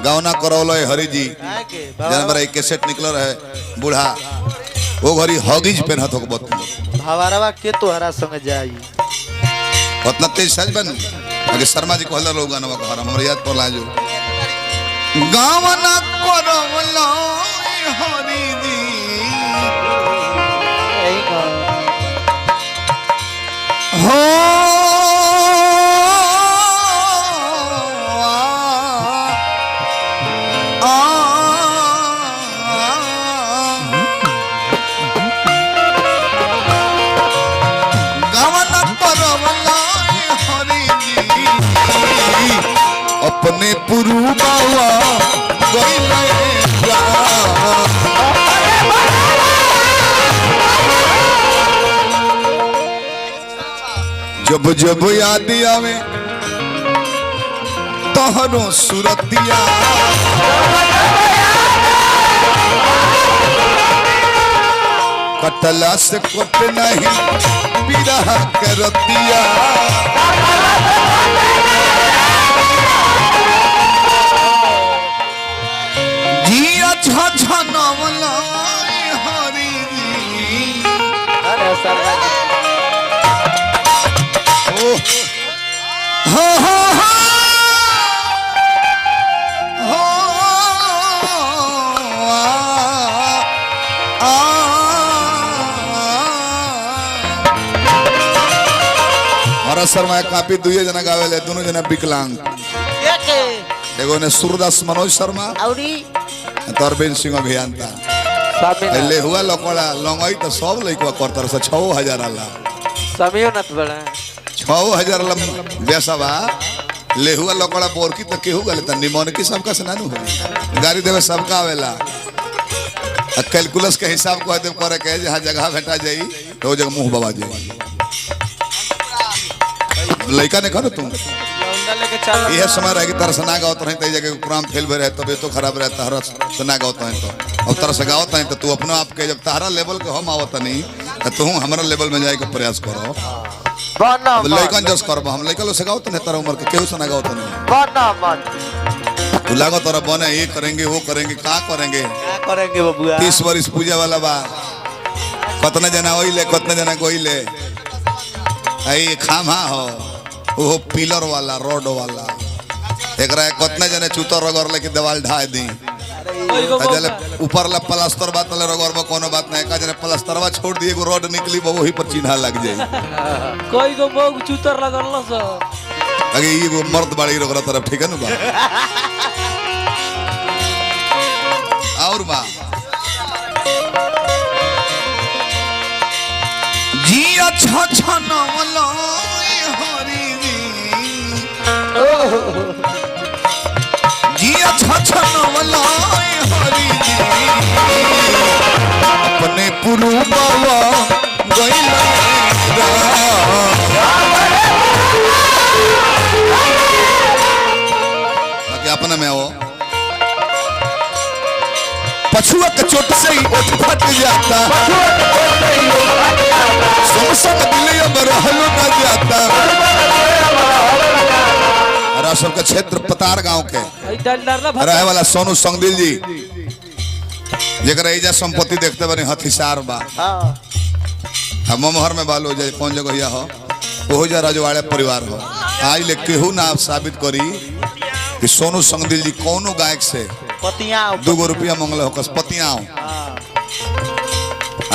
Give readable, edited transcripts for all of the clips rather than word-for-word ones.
गावना करौलो हरि जी जनवरा एक कैसेट निकल रहे बूढ़ा वो घरी हॉगीज पहनत हो बत हवारवा के तोहरा संग जाई उतना तेज सज बन आगे शर्मा जी कहला लोग गाना को हमरा याद पड़ला जो गावना करौलो हरि जी हो अपने पुरु बावा जब जब याद आवे तोहरो सुरतिया कटला से कट नहीं बिरह करतिया जिया झनवला हरि जी अरे सरवा हो हो हो शर्मा काफी दुए जना गावेले दोनों जना विकलांग एगो ने सूरदास मनोज शर्मा औरी तरबेन सिंह अभियंता ले हुआ लकोड़ा लंगई तो सब लइकवा करतर से 6000 आला समियो नत बड़ा 6000 आला बेसबा ले हुआ लकोड़ा बोरकी तो केहू गले त निमन की सबका सनानु हो गाड़ी देवे सबका आवेला कैलकुलस के हिसाब को देव करे के जहां जगह भेटा जाई तो जगह मुंह बाबा जाई लड़का ने करो तुम यह समय रहे कि तरह से ना गावत रहे जगह प्रोग्राम फेल रहे तबीयत तो खराब रहता हर से ना गावत है तो अब तरह से गावत है तो तू अपने आप के जब तारा लेवल के हम आवत नहीं तो तू हमारा लेवल में जाए के प्रयास करो लड़कन जस करबो हम लड़का से गावत नहीं तरह उम्र के केहू से ना गावत नहीं तू लागो तरह बने ये करेंगे वो करेंगे क्या करेंगे बबुआ 30 वर्ष पूजा वाला बा कितना जना ओइले कितना जना कोइले आई खामा हो वो पिलर वाला रोड वाला एकरा कितना जने चूतर रगड़ लेके दीवार ढा दी जले ऊपर ला प्लास्टर बात ले रगड़ कोनो बात नहीं का जने प्लास्टरवा छोड़ दिए एगो रोड निकली वही पर चिन्ह लग जाए कोई को मोग चूतर लगल स अगे एगो मर्द बाड़ी रगड़ तरफ ठीक है न बा और बा जी अच्छा अच्छा नवला जी अच्छा छनवला हरि जी अपने पुरु बावा गइला बाकी अपना में आओ पछुआ के चोट से ही उठ फट जाता समसम दिलिया में रहलो न जाता रासर का क्षेत्र पतार गांव के रहे वाला सोनू संगदिल जी जरा एजा संपत्ति देखते बने हथिसार बा हम मोहर में बालो जाए कौन जगह या हो वो जा रजवाड़े परिवार हो आज ले केहू ना आप साबित करी कि सोनू संगदिल जी कोनो गायक से पतियां 2 रुपया मंगल हो कस पतियां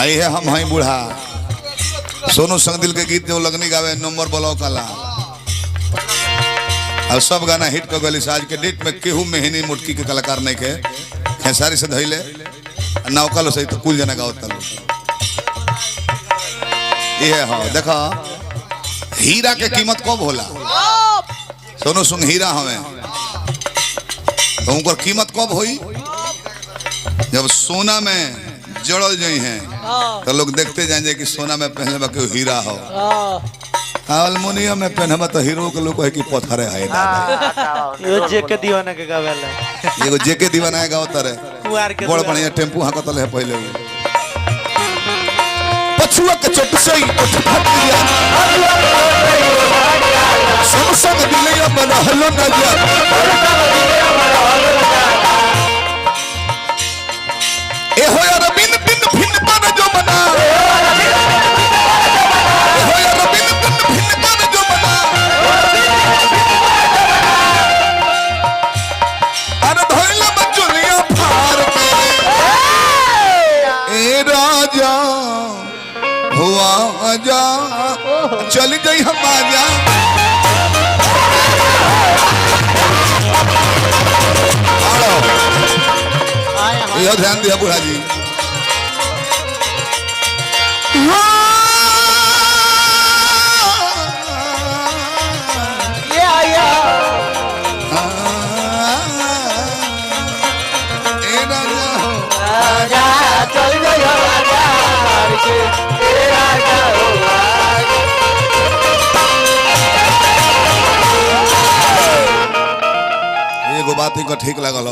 आई है हम हई बूढ़ा सोनू संगदिल के गीत जो लगनी गावे नंबर ब्लॉक वाला और सब गाना हिट कर गली आज के डेट में केहू मेहनी मुटकी के कलाकार नहीं के खेसारी से धैले नौकल से तो कुल जना गावत ये हाँ देखा हीरा के कीमत कब होला सोनू सुन हीरा हमें तो उनकर कीमत कब हुई जब सोना में जड़ल जाई हैं तो लोग देखते जाएंगे कि सोना में पहले बाकी हीरा हो हारमोनियम में पहनबा तो हीरो के लोग है कि पत्थर है ना यो जेके दीवाना के गावेला एगो जेके दीवाना गावत रे बड़ बढ़िया टेम्पू हाकतल है पहले पछुआ के चोट से उठ फट गया समसम दिलिया में रहलो न जा राजा चल गई हम आजा यह ध्यान दिया बुढ़ा जी ये आया ए राजा राजा चल गया राजा राजा एगो बात ही को ठीक लगल